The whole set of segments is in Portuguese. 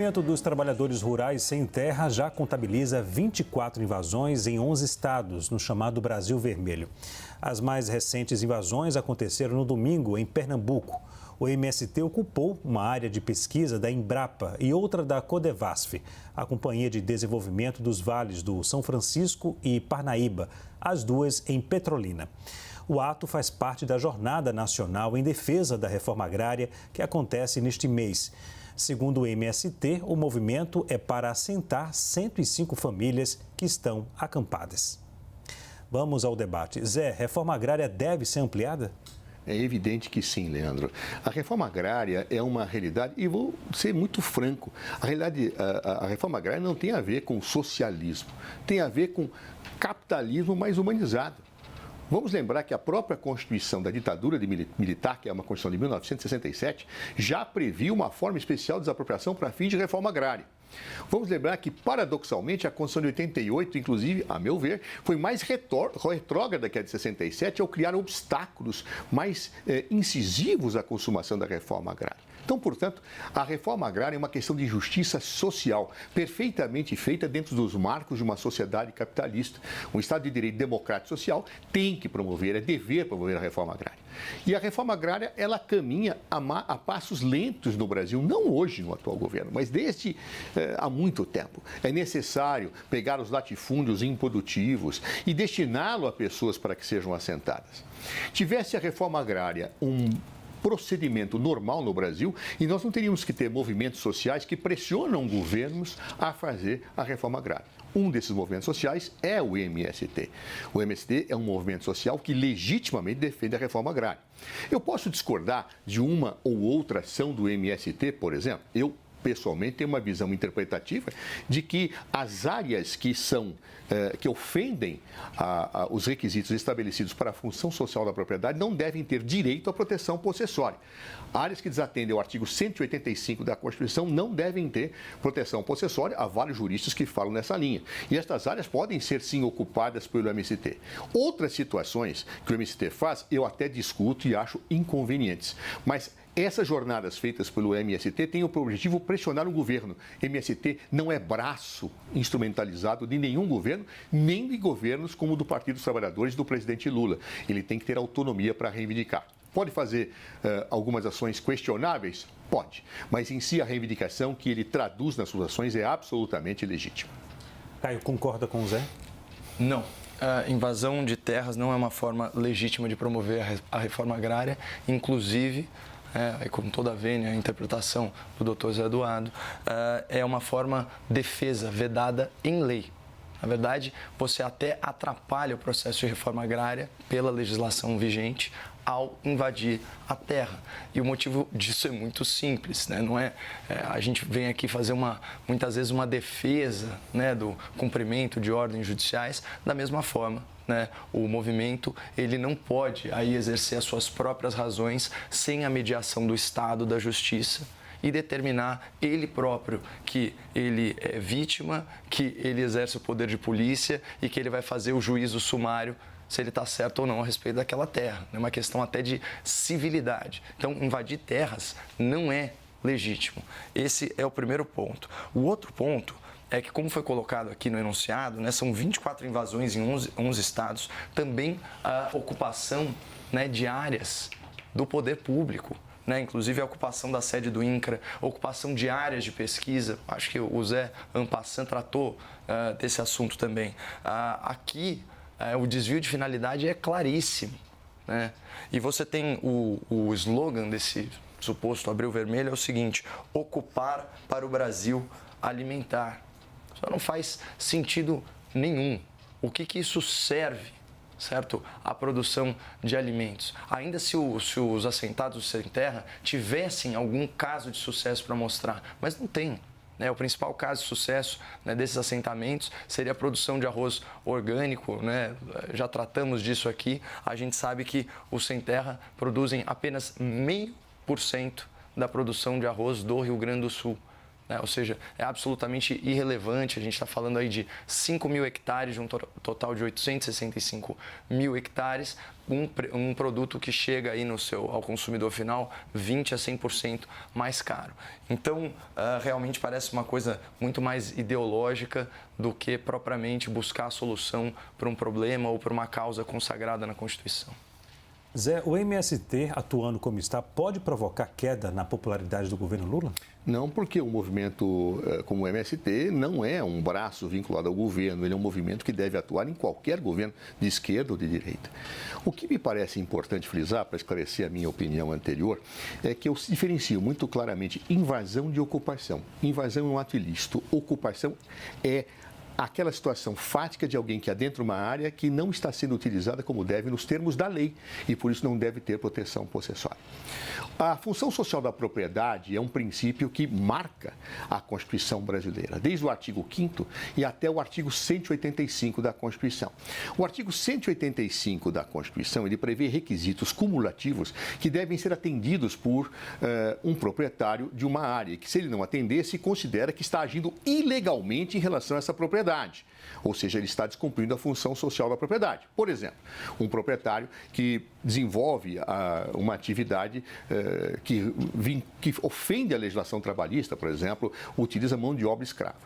O movimento dos trabalhadores rurais sem terra já contabiliza 24 invasões em 11 estados, no chamado Brasil Vermelho. As mais recentes invasões aconteceram no domingo, em Pernambuco. O MST ocupou uma área de pesquisa da Embrapa e outra da Codevasf, a Companhia de Desenvolvimento dos Vales do São Francisco e Parnaíba, as duas em Petrolina. O ato faz parte da Jornada Nacional em Defesa da Reforma Agrária, que acontece neste mês. Segundo o MST, o movimento é para assentar 105 famílias que estão acampadas. Vamos ao debate. Zé, reforma agrária deve ser ampliada? É evidente que sim, Leandro. A reforma agrária é uma realidade, e vou ser muito franco, a reforma agrária não tem a ver com socialismo, tem a ver com capitalismo mais humanizado. Vamos lembrar que a própria Constituição da ditadura militar, que é uma Constituição de 1967, já previa uma forma especial de desapropriação para fins de reforma agrária. Vamos lembrar que, paradoxalmente, a Constituição de 88, inclusive, a meu ver, foi mais retrógrada que a de 67 ao criar obstáculos mais incisivos à consumação da reforma agrária. Então, portanto, a reforma agrária é uma questão de justiça social, perfeitamente feita dentro dos marcos de uma sociedade capitalista. Um Estado de Direito democrático e social tem que promover, é dever promover a reforma agrária. E a reforma agrária, ela caminha a passos lentos no Brasil, não hoje no atual governo, mas desde há muito tempo. É necessário pegar os latifúndios improdutivos e destiná-lo a pessoas para que sejam assentadas. Tivesse a reforma agrária um procedimento normal no Brasil e nós não teríamos que ter movimentos sociais que pressionam governos a fazer a reforma agrária. Um desses movimentos sociais é o MST. O MST é um movimento social que legitimamente defende a reforma agrária. Eu posso discordar de uma ou outra ação do MST, por exemplo. Eu pessoalmente tenho uma visão interpretativa de que as áreas que ofendem os requisitos estabelecidos para a função social da propriedade não devem ter direito à proteção possessória. Áreas que desatendem ao artigo 185 da Constituição não devem ter proteção possessória. Há vários juristas que falam nessa linha. E estas áreas podem ser, sim, ocupadas pelo MST. Outras situações que o MST faz, eu até discuto e acho inconvenientes. Mas essas jornadas feitas pelo MST têm por objetivo pressionar o governo. MST não é braço instrumentalizado de nenhum governo, nem de governos como o do Partido dos Trabalhadores do presidente Lula. Ele tem que ter autonomia para reivindicar. Pode fazer algumas ações questionáveis? Pode. Mas em si a reivindicação que ele traduz nas suas ações é absolutamente legítima. Caio, concorda com o Zé? Não. A invasão de terras não é uma forma legítima de promover a reforma agrária, inclusive, como toda a vênia, a interpretação do Dr. Zé Eduardo, é uma forma defesa, vedada em lei. Na verdade, você até atrapalha o processo de reforma agrária pela legislação vigente ao invadir a terra. E o motivo disso é muito simples, né? Não é, a gente vem aqui fazer muitas vezes uma defesa, né, do cumprimento de ordens judiciais da mesma forma. Né? O movimento ele não pode aí exercer as suas próprias razões sem a mediação do Estado, da Justiça, e determinar ele próprio que ele é vítima, que ele exerce o poder de polícia e que ele vai fazer o juízo sumário se ele está certo ou não a respeito daquela terra. É uma questão até de civilidade. Então, invadir terras não é legítimo. Esse é o primeiro ponto. O outro ponto é que, como foi colocado aqui no enunciado, né, são 24 invasões em 11 estados, também a ocupação, né, de áreas do poder público. Né, inclusive a ocupação da sede do INCRA, ocupação de áreas de pesquisa, acho que o Zé Ampassan tratou desse assunto também. Aqui, o desvio de finalidade é claríssimo. Né? E você tem o slogan desse suposto Abril Vermelho, é o seguinte: ocupar para o Brasil alimentar. Isso não faz sentido nenhum. O que isso serve? Certo? A produção de alimentos. Ainda se os assentados sem terra tivessem algum caso de sucesso para mostrar, mas não tem. Né? O principal caso de sucesso, né, desses assentamentos seria a produção de arroz orgânico. Né? Já tratamos disso aqui. A gente sabe que os sem terra produzem apenas 0,5% da produção de arroz do Rio Grande do Sul. né? Ou seja, é absolutamente irrelevante. A gente está falando aí de 5 mil hectares, de um total de 865 mil hectares, um produto que chega aí ao consumidor final 20% a 100% mais caro. Então, realmente parece uma coisa muito mais ideológica do que propriamente buscar a solução para um problema ou para uma causa consagrada na Constituição. Zé, o MST, atuando como está, pode provocar queda na popularidade do governo Lula? Não, porque um movimento como o MST não é um braço vinculado ao governo, ele é um movimento que deve atuar em qualquer governo de esquerda ou de direita. O que me parece importante frisar, para esclarecer a minha opinião anterior, é que eu diferencio muito claramente invasão de ocupação. Invasão é um ato ilícito, ocupação é aquela situação fática de alguém que adentra uma área que não está sendo utilizada como deve nos termos da lei e por isso não deve ter proteção possessória. A função social da propriedade é um princípio que marca a Constituição brasileira, desde o artigo 5º e até o artigo 185 da Constituição. O artigo 185 da Constituição, ele prevê requisitos cumulativos que devem ser atendidos por um proprietário de uma área, que se ele não atender, se considera que está agindo ilegalmente em relação a essa propriedade. Ou seja, ele está descumprindo a função social da propriedade. Por exemplo, um proprietário que desenvolve uma atividade que ofende a legislação trabalhista, por exemplo, utiliza mão de obra escrava.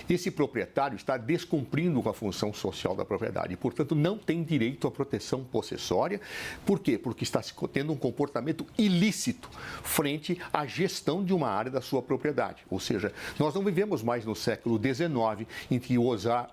Esse proprietário está descumprindo com a função social da propriedade e, portanto, não tem direito à proteção possessória. Por quê? Porque está tendo um comportamento ilícito frente à gestão de uma área da sua propriedade. Ou seja, nós não vivemos mais no século XIX, em que usar,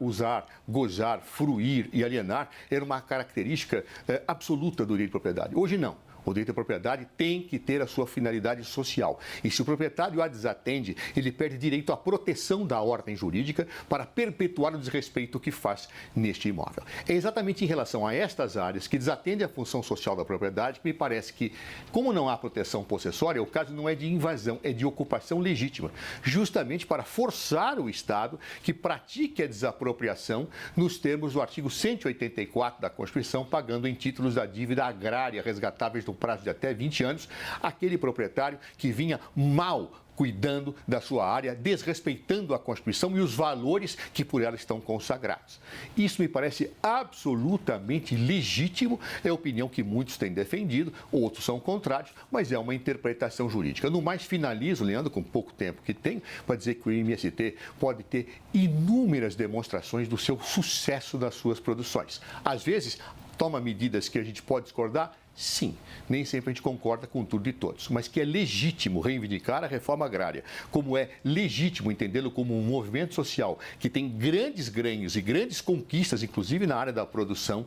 gozar, fruir e alienar era uma característica absoluta do direito de propriedade. Hoje não. O direito à propriedade tem que ter a sua finalidade social. E se o proprietário a desatende, ele perde direito à proteção da ordem jurídica para perpetuar o desrespeito que faz neste imóvel. É exatamente em relação a estas áreas que desatendem a função social da propriedade que me parece que, como não há proteção possessória, o caso não é de invasão, é de ocupação legítima, justamente para forçar o Estado que pratique a desapropriação nos termos do artigo 184 da Constituição, pagando em títulos da dívida agrária resgatáveis no prazo de até 20 anos, aquele proprietário que vinha mal cuidando da sua área, desrespeitando a Constituição e os valores que por ela estão consagrados. Isso me parece absolutamente legítimo, é a opinião que muitos têm defendido, outros são contrários, mas é uma interpretação jurídica. No mais, finalizo, Leandro, com pouco tempo que tenho, para dizer que o MST pode ter inúmeras demonstrações do seu sucesso das suas produções. Às vezes, toma medidas que a gente pode discordar. Sim, nem sempre a gente concorda com tudo e todos, mas que é legítimo reivindicar a reforma agrária, como é legítimo entendê-lo como um movimento social que tem grandes ganhos e grandes conquistas, inclusive na área da produção,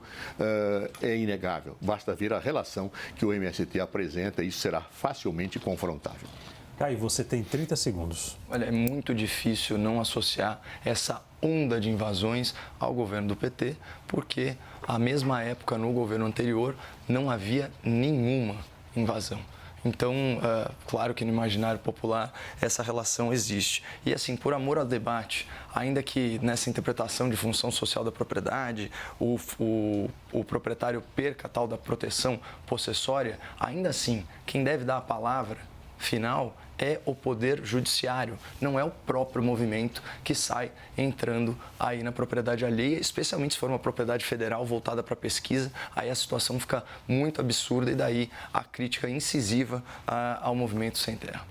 é inegável. Basta ver a relação que o MST apresenta e isso será facilmente confrontável. Caio, você tem 30 segundos. Olha, é muito difícil não associar essa onda de invasões ao governo do PT, porque à mesma época, no governo anterior, não havia nenhuma invasão. Então, claro que no imaginário popular essa relação existe. E assim, por amor ao debate, ainda que nessa interpretação de função social da propriedade, o proprietário perca a tal da proteção possessória, ainda assim, quem deve dar a palavra final é o poder judiciário, não é o próprio movimento que sai entrando aí na propriedade alheia, especialmente se for uma propriedade federal voltada para pesquisa, aí a situação fica muito absurda e daí a crítica incisiva ao movimento sem terra.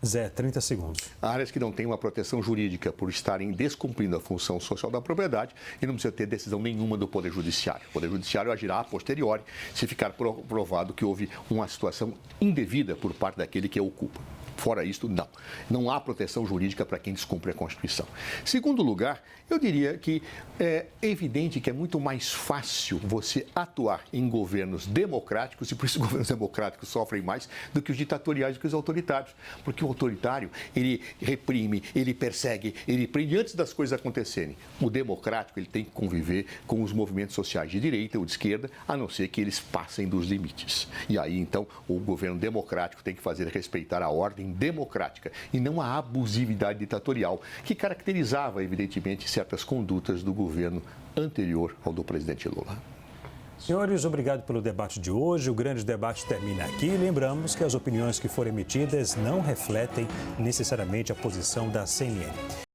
Zé, 30 segundos. Áreas que não têm uma proteção jurídica por estarem descumprindo a função social da propriedade e não precisa ter decisão nenhuma do Poder Judiciário. O Poder Judiciário agirá a posteriori se ficar provado que houve uma situação indevida por parte daquele que a ocupa. Fora isto, não. Não há proteção jurídica para quem descumpre a Constituição. Segundo lugar, eu diria que é evidente que é muito mais fácil você atuar em governos democráticos, e por isso os governos democráticos sofrem mais do que os ditatoriais, do que os autoritários. Porque o autoritário, ele reprime, ele persegue, ele prende antes das coisas acontecerem. O democrático, ele tem que conviver com os movimentos sociais de direita ou de esquerda, a não ser que eles passem dos limites. E aí, então, o governo democrático tem que fazer respeitar a ordem democrática e não a abusividade ditatorial que caracterizava, evidentemente, certas condutas do governo anterior ao do presidente Lula. Senhores, obrigado pelo debate de hoje. O grande debate termina aqui. Lembramos que as opiniões que forem emitidas não refletem necessariamente a posição da CNN.